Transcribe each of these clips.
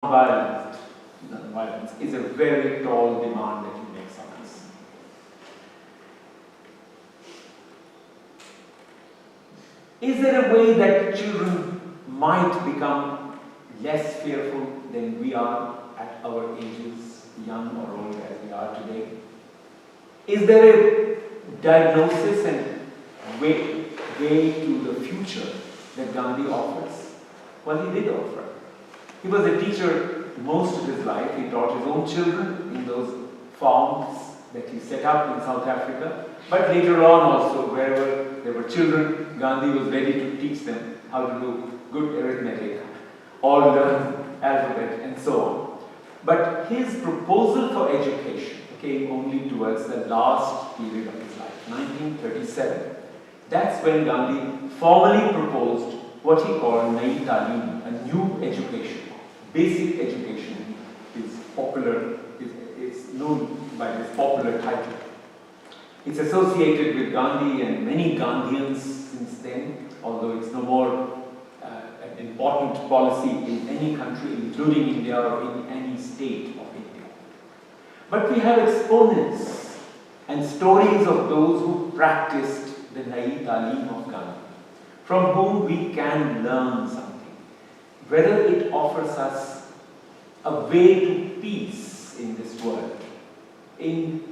violence is a very tall demand that he makes on us. Is there a way that children might become less fearful than we are at our ages, young or old as we are today? Is there a diagnosis and way to the future that Gandhi offers? Well, he did offer. He was a teacher most of his life. He taught his own children in those farms that he set up in South Africa. But later on also, wherever there were children, Gandhi was ready to teach them how to do good arithmetic, or learn alphabet, and so on. But his proposal for education came only towards the last period of his life, 1937. That's when Gandhi formally proposed what he called Nayi Talim, a new education. Basic education is popular, it's known by this popular title. It's associated with Gandhi and many Gandhians since then, although it's no more an important policy in any country, including India or in any state of India. But we have exponents and stories of those who practiced the Nayi Talim of Gandhi, from whom we can learn something. Whether it offers us a way to peace in this world, in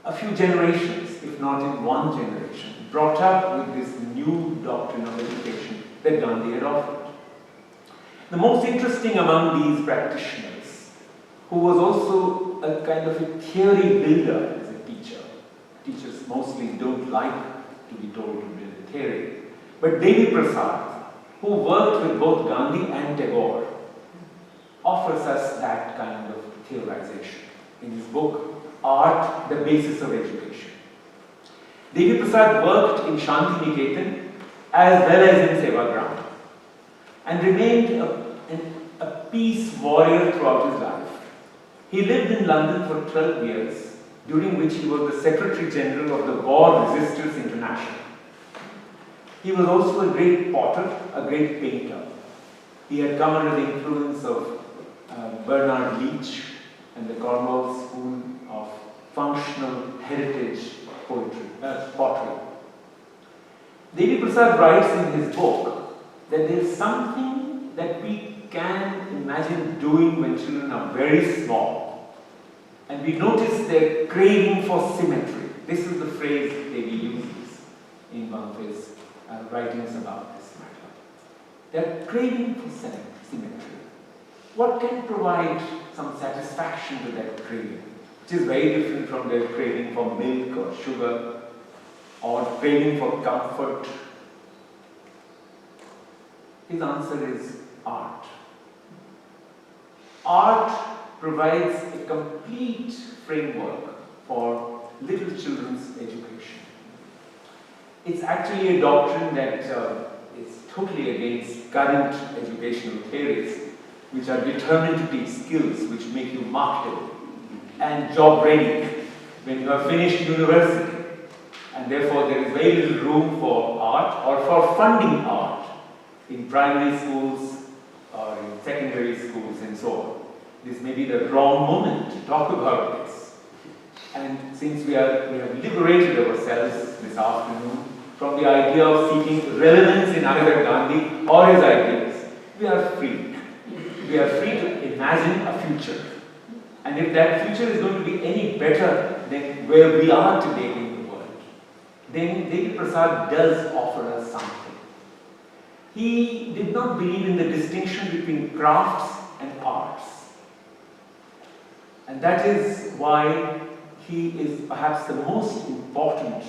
a few generations, if not in one generation, brought up with this new doctrine of education that Gandhi had offered. The most interesting among these practitioners, who was also a kind of a theory builder as a teacher. Teachers mostly don't like to be told to build a theory. But Devi Prasad, who worked with both Gandhi and Tagore, offers us that kind of theorization in his book, Art, the Basis of Education. Devi Prasad worked in Shanti Niketan as well as in Sevagram and remained a peace warrior throughout his life. He lived in London for 12 years, during which he was the Secretary General of the War Resisters International. He was also a great potter, a great painter. He had come under the influence of Bernard Leach and the Cornwall School of functional heritage pottery. Devi Prasad writes in his book that there is something that we can imagine doing when children are very small. And we notice their craving for symmetry. This is the phrase Devi uses in one of his writings about this matter. They're craving for symmetry. What can provide some satisfaction to that craving, which is very different from their craving for milk or sugar or craving for comfort? His answer is art. Art provides a complete framework for little children's education. It's actually a doctrine that is totally against current educational theories, which are determined to teach skills which make you marketable and job ready when you have finished university. And therefore there is very little room for art or for funding art in primary schools or in secondary schools and so on. This may be the wrong moment to talk about this. And since we have liberated ourselves this afternoon from the idea of seeking relevance in either Gandhi or his ideas, we are free. We are free to imagine a future. And if that future is going to be any better than where we are today in the world, then Devi Prasad does offer us something. He did not believe in the distinction between crafts and arts. And that is why he is perhaps the most important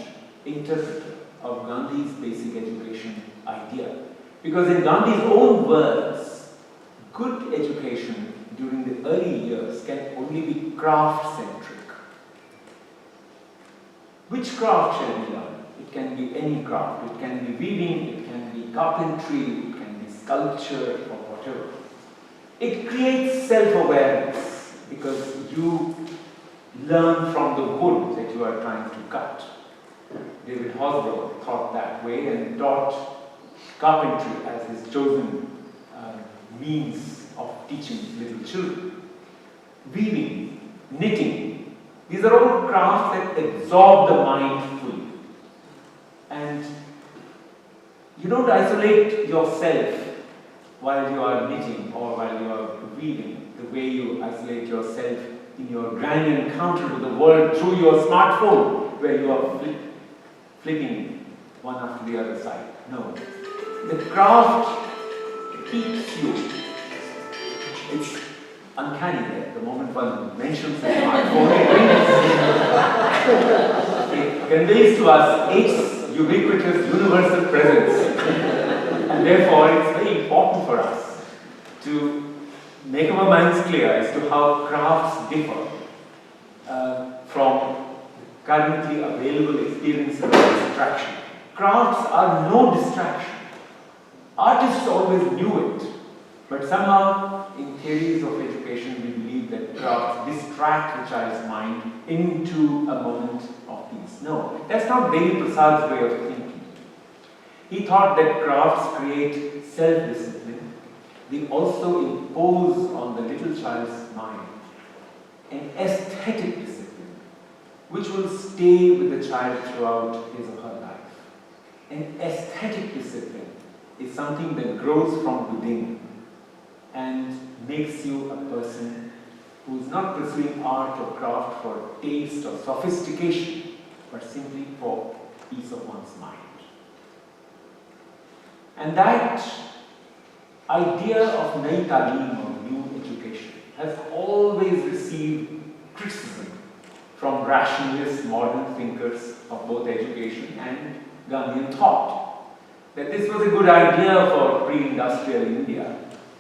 interpreter of Gandhi's basic education idea. Because in Gandhi's own words, good education during the early years can only be craft-centric. Which craft shall we learn? It can be any craft. It can be weaving, it can be carpentry, it can be sculpture or whatever. It creates self-awareness because you learn from the wood that you are trying to cut. David Hosbrook thought that way and taught carpentry as his chosen means of teaching little children. Weaving, knitting, these are all crafts that absorb the mind fully. And you don't isolate yourself while you are knitting or while you are weaving the way you isolate yourself in your grand encounter with the world through your smartphone, where you are flipping one after the other side. No. The craft keeps you. It's uncanny that the moment one mentions the smartphone, it conveys to us its ubiquitous universal presence. And therefore, it's very important for us to make our minds clear as to how crafts differ from currently available experiences of distraction. Crafts are no distraction. Artists always knew it, but somehow in theories of education we believe that crafts distract the child's mind into a moment of peace. No, that's not Devi Prasad's way of thinking. He thought that crafts create self-discipline. They also impose on the little child's mind an aesthetic discipline which will stay with the child throughout his or her life. An aesthetic discipline is something that grows from within and makes you a person who is not pursuing art or craft for taste or sophistication, but simply for peace of one's mind. And that idea of Nai Taaleem, or new education, has always received criticism from rationalist modern thinkers of both education and Gandhian thought. That this was a good idea for pre-industrial India,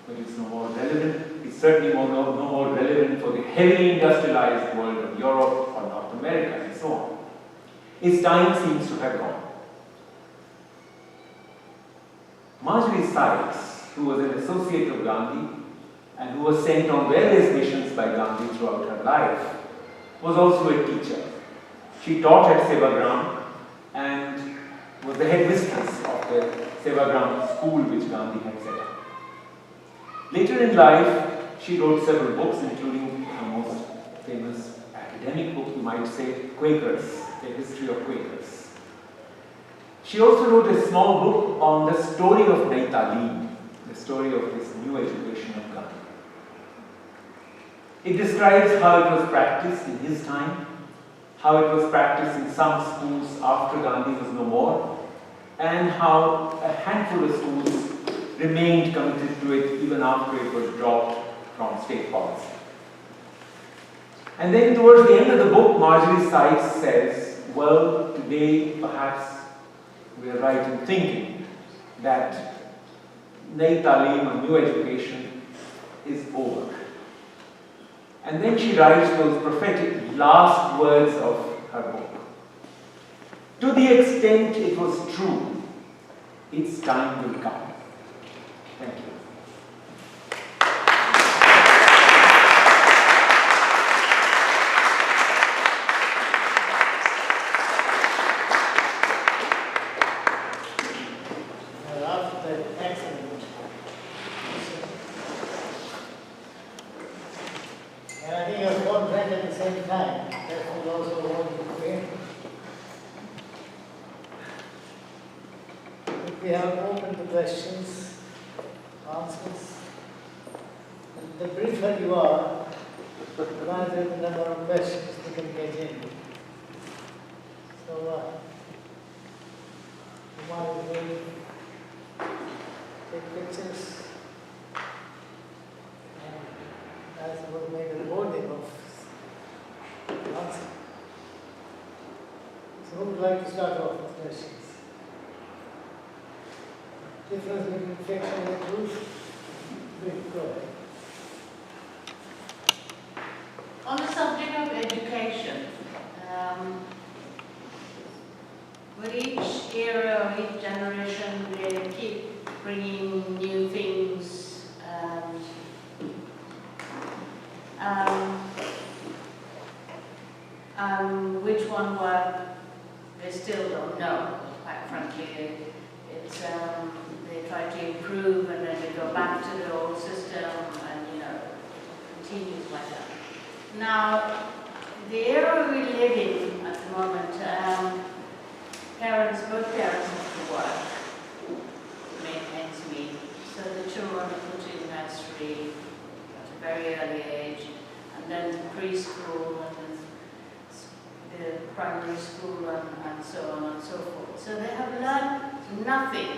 but it's no more relevant. It's certainly no more relevant for the heavily industrialized world of Europe or North America and so on. Its time seems to have gone. Marjorie Sykes, who was an associate of Gandhi and who was sent on various missions by Gandhi throughout her life, was also a teacher. She taught at Sevagram and was the headmistress of the Sevagram school which Gandhi had set up. Later in life, she wrote several books, including her most famous academic book, you might say, Quakers, the history of Quakers. She also wrote a small book on the story of Nai Taaleem, the story of this new education of Gandhi. It describes how it was practiced in his time, how it was practiced in some schools after Gandhi was no more, and how a handful of schools remained committed to it even after it was dropped from state policy. And then towards the end of the book, Marjorie Sykes says, well, today perhaps we are right in thinking that Nai Taaleem, or new education, is over. And then she writes those prophetic last words of her book. To the extent it was true, its time will come. Thank you. We have opened the questions, answers. The briefer you are, the larger the number of questions you can get in. So, while we take pictures, and as we will make a recording of the answer. So, who would like to start off with questions? Difference between fiction and truth? Go ahead. On the subject of education, with each era, each generation, they keep bringing new things, and which one work, they still don't know, quite frankly. It's they try to improve and then they go back to the old system, and continues like that. Now, the era we live in at the moment, both parents have to work, make ends meet, so the children are put in nursery at a very early age, and then preschool, and then the primary school, and so on and so forth. So they have learned nothing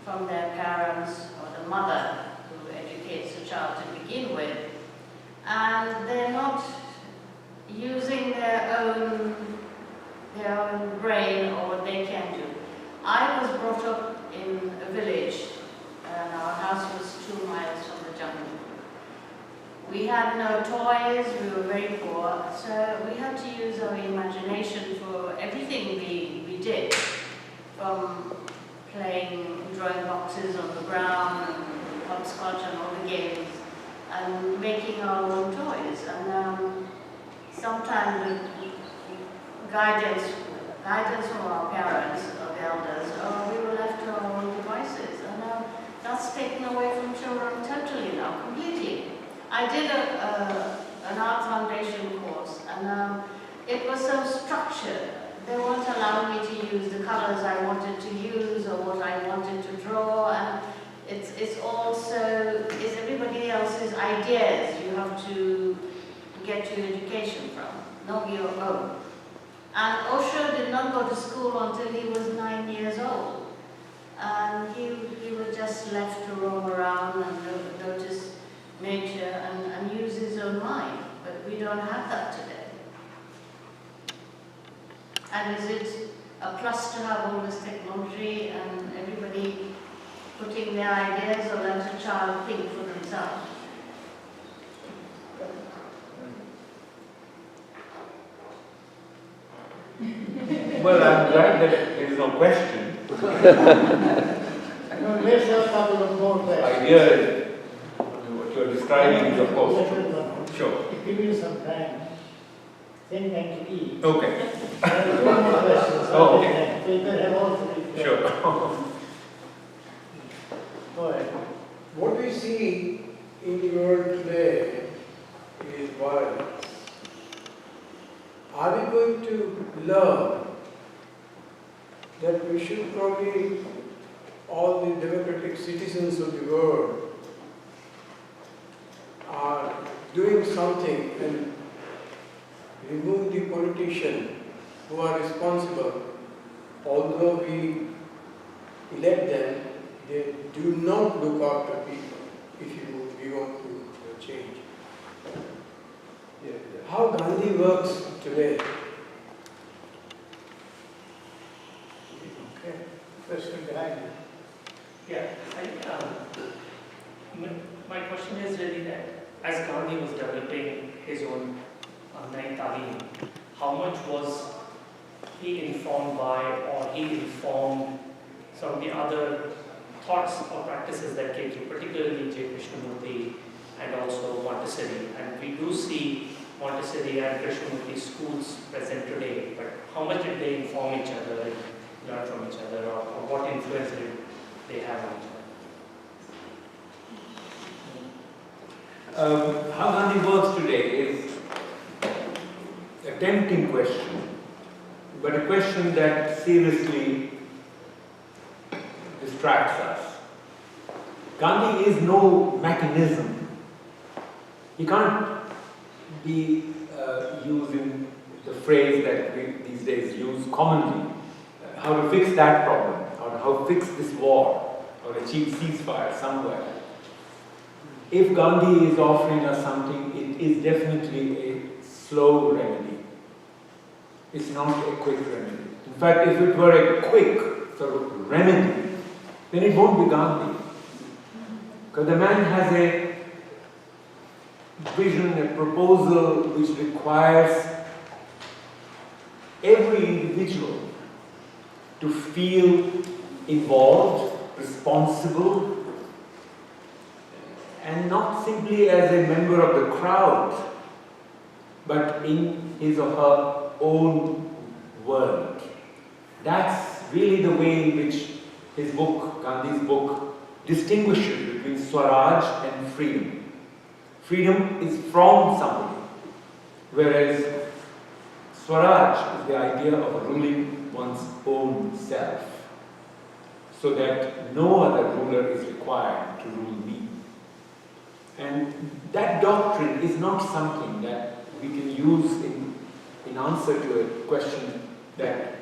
from their parents or the mother who educates the child to begin with, and they're not using their own brain or what they can do. I was brought up in a village, and our house was 2 miles from the jungle. We had no toys, we were very poor, so we had to use our imagination for everything we did, from playing drawing boxes on the ground, and hopscotch and all the games, and making our own toys. And sometimes with guidance from our parents or the elders, we were left to our own devices. And that's taken away from children totally now, completely. I did an art foundation course, and it was so structured. They won't allow me to use the colors I wanted to use or what I wanted to draw, and it's also everybody else's ideas you have to get your education from, not your own. And Osho did not go to school until he was 9 years old, and he was just left to roam around and notice nature and use his own mind, but we don't have that today. And is it a plus to have all this technology and everybody putting their ideas, or let a child think for themselves? Well, I'm glad that there is no question. Let's have a couple of more questions. Idea is, what you're describing is of course true. Sure. Give you some time. Think and to eat. Okay. There are 2 more questions. Oh, okay. So you can have all 3. Sure. Go ahead. What we see in the world today is violence. Are we going to learn that we should probably, all the democratic citizens of the world are doing something and remove the politicians who are responsible, although we elect them, they do not look after people if we want to change. How Gandhi works today? Okay. Question behind you. Yeah, my question is really that as Gandhi was developing his own Nai Talim, how much was he informed by, or he informed some of the other thoughts or practices that came through, particularly J. Krishnamurti and also Montessori? And we do see Montessori and Krishnamurti schools present today, but how much did they inform each other and learn from each other, or what influence did they have on each other? How Gandhi works today is a tempting question, but a question that seriously distracts us. Gandhi is no mechanism. He can't be using the phrase that we these days use commonly, how to fix that problem, or how to fix this war, or achieve ceasefire somewhere. If Gandhi is offering us something, it is definitely a slow remedy. It's not a quick remedy. In fact, if it were a quick sort of remedy, then it won't be Gandhi. Because the man has a vision, a proposal which requires every individual to feel involved, responsible, and not simply as a member of the crowd, but in his or her own world. That's really the way in which his book, Gandhi's book, distinguishes between Swaraj and freedom. Freedom is from somebody, whereas Swaraj is the idea of ruling one's own self, so that no other ruler is required to rule me. And that doctrine is not something that we can use in answer to a question that,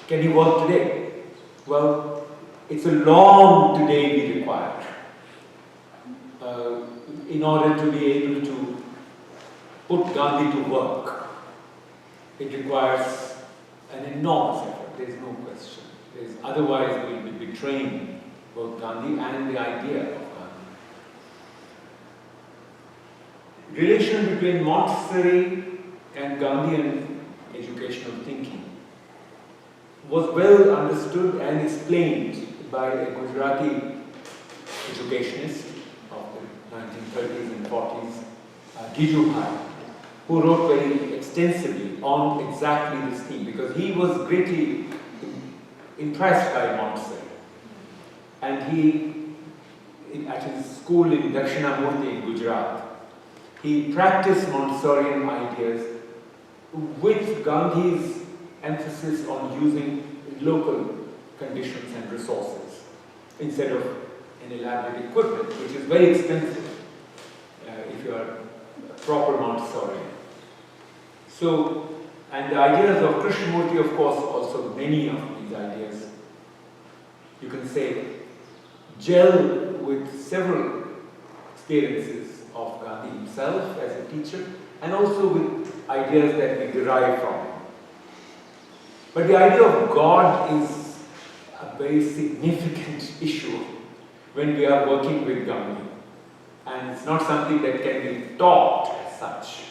can you work today? Well, it's a long today be required in order to be able to put Gandhi to work. It requires an enormous effort, there is no question. Otherwise, we will be betraying both Gandhi and the idea of Gandhi. Relation between Montessori and Gandhian educational thinking was well understood and explained by a Gujarati educationist of the 1930s and 40s, Gijubhai, who wrote very extensively on exactly this theme, because he was greatly impressed by Montessori. And he, at his school in Dakshinamurti in Gujarat, he practiced Montessorian ideas with Gandhi's emphasis on using local conditions and resources instead of an elaborate equipment, which is very expensive if you are a proper Montessorian. So, and the ideas of Krishnamurti, of course, also many of these ideas, you can say, gel with several experiences of Gandhi himself as a teacher, and also with ideas that we derive from him. But the idea of God is a very significant issue when we are working with Gandhi. And it's not something that can be taught as such.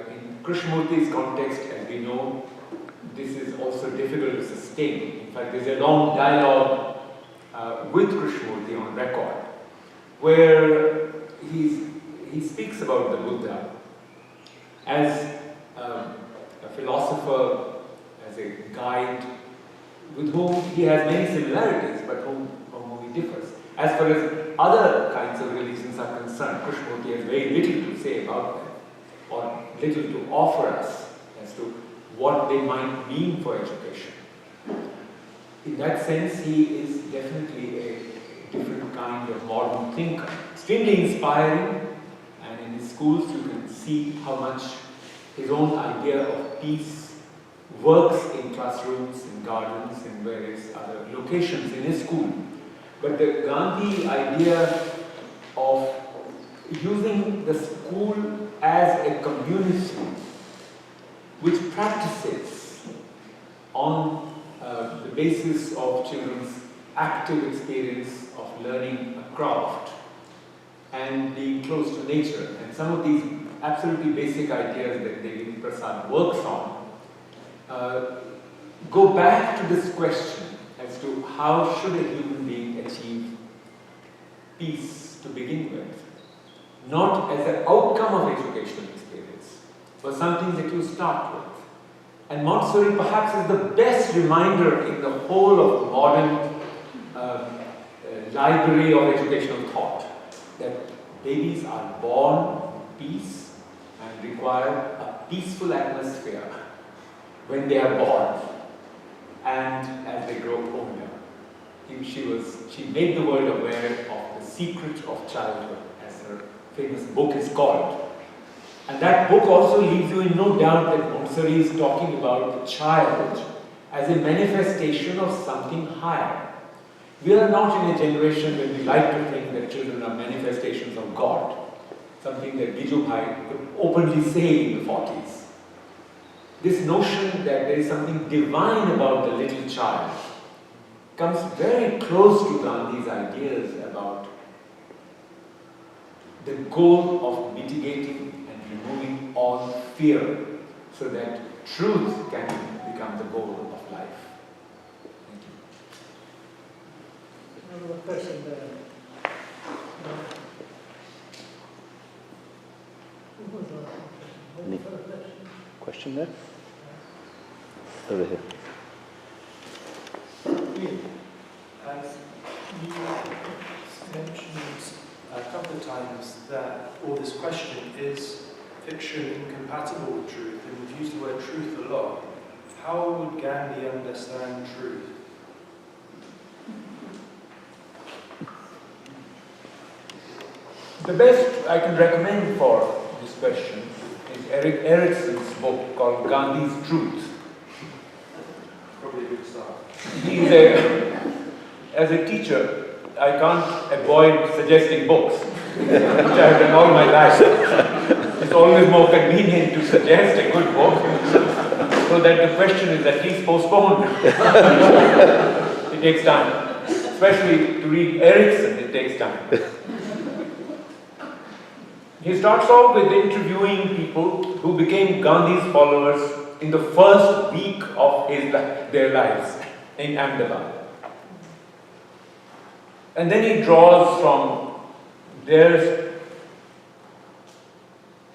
In Krishnamurti's context, as we know, this is also difficult to sustain. In fact, there's a long dialogue with Krishnamurti on record, where he speaks about the Buddha as a philosopher, as a guide, with whom he has many similarities, but from whom he differs. As far as other kinds of religions are concerned, Krishnamurti has very little to say about them, or little to offer us as to what they might mean for education. In that sense, he is definitely a different kind of modern thinker. Extremely inspiring, and in his schools you can see how much his own idea of peace works in classrooms, in gardens, in various other locations in his school. But the Gandhi idea of using the school as a community which practices on the basis of children's active experience of learning a craft and being close to nature. And some of these absolutely basic ideas that Devi Prasad works on go back to this question as to how should a human being achieve peace to begin with, not as an outcome of educational experience, but something that you start with. And Montessori perhaps is the best reminder in the whole of the modern library of educational thought, that babies are born in peace and require a peaceful atmosphere when they are born and as they grow older. She made the world aware of the secret of childhood, as her famous book is called. And that book also leaves you in no doubt that Montessori is talking about the child as a manifestation of something higher. We are not in a generation where we like to think that children are manifestations of God, something that Gijubhai could openly say in the 40s. This notion that there is something divine about the little child comes very close to Gandhi's ideas about the goal of mitigating and removing all fear so that truth can become the goal of life. Thank you. Another question there. Who was that? Me. Question there? Over here. As you mentioned a couple of times times that, or this question, is fiction incompatible with truth? And we've used the word truth a lot. How would Gandhi understand truth? The best I can recommend for this question is Erik Erikson's book called Gandhi's Truth. Probably a good start. As a teacher, I can't avoid suggesting books, which I have done all my life. It's always more convenient to suggest a good book so that the question is at least postponed. It takes time. Especially to read Erikson, it takes time. He starts off with interviewing people who became Gandhi's followers in the first week of their lives in Ahmedabad. And then he draws from their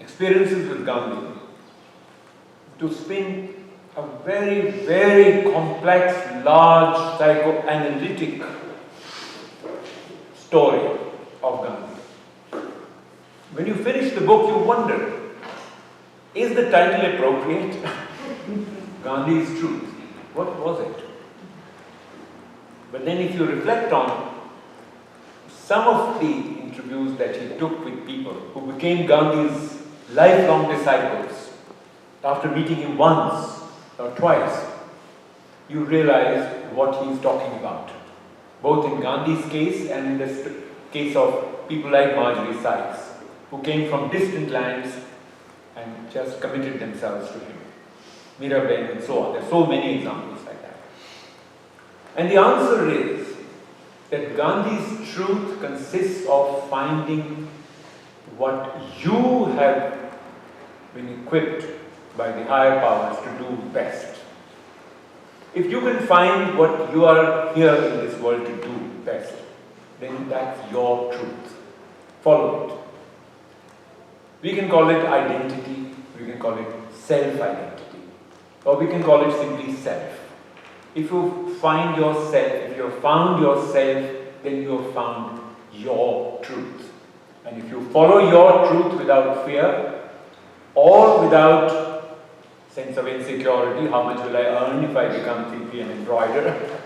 experiences with Gandhi to spin a very, very complex, large, psychoanalytic story of Gandhi. When you finish the book, you wonder, is the title appropriate? Gandhi's Truth. What was it? But then if you reflect on some of the interviews that he took with people who became Gandhi's lifelong disciples, after meeting him once or twice, you realize what he's talking about, both in Gandhi's case and in the case of people like Marjorie Sykes, who came from distant lands and just committed themselves to him. Mirabai and so on. There are so many examples like that. And the answer is that Gandhi's truth consists of finding what you have been equipped by the higher powers to do best. If you can find what you are here in this world to do best, then that's your truth. Follow it. We can call it identity, we can call it self-identity, or we can call it simply self. If you find yourself, if you have found yourself, then you have found your truth. And if you follow your truth without fear, or without sense of insecurity, how much will I earn if I become simply an embroiderer,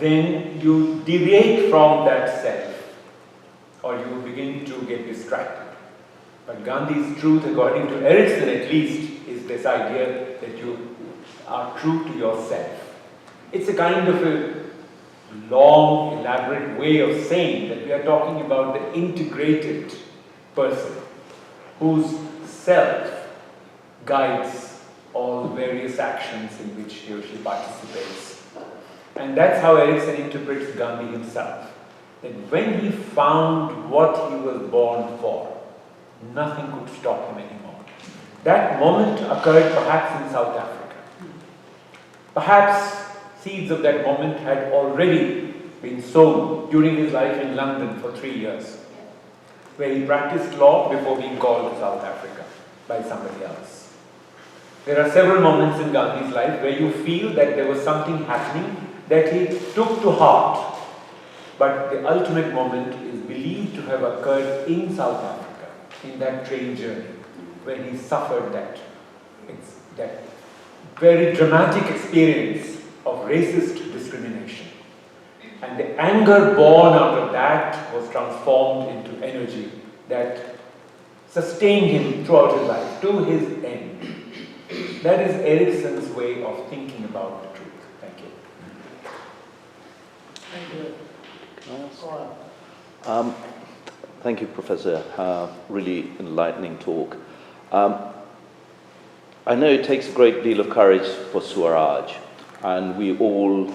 then you deviate from that self, or you begin to get distracted. But Gandhi's truth, according to Erikson at least, is this idea that you are true to yourself. It's a kind of a long, elaborate way of saying that we are talking about the integrated person whose self guides all the various actions in which he or she participates. And that's how Erikson interprets Gandhi himself. That when he found what he was born for, nothing could stop him anymore. That moment occurred perhaps in South Africa. Perhaps seeds of that moment had already been sown during his life in London for 3 years, where he practiced law before being called to South Africa by somebody else. There are several moments in Gandhi's life where you feel that there was something happening that he took to heart, but the ultimate moment is believed to have occurred in South Africa, in that train journey, when he suffered that very dramatic experience of racist discrimination. And the anger born out of that was transformed into energy that sustained him throughout his life, to his end. That is Erikson's way of thinking about the truth. Thank you. Thank you. Go on. Thank you, Professor. Really enlightening talk. I know it takes a great deal of courage for Swaraj, and we all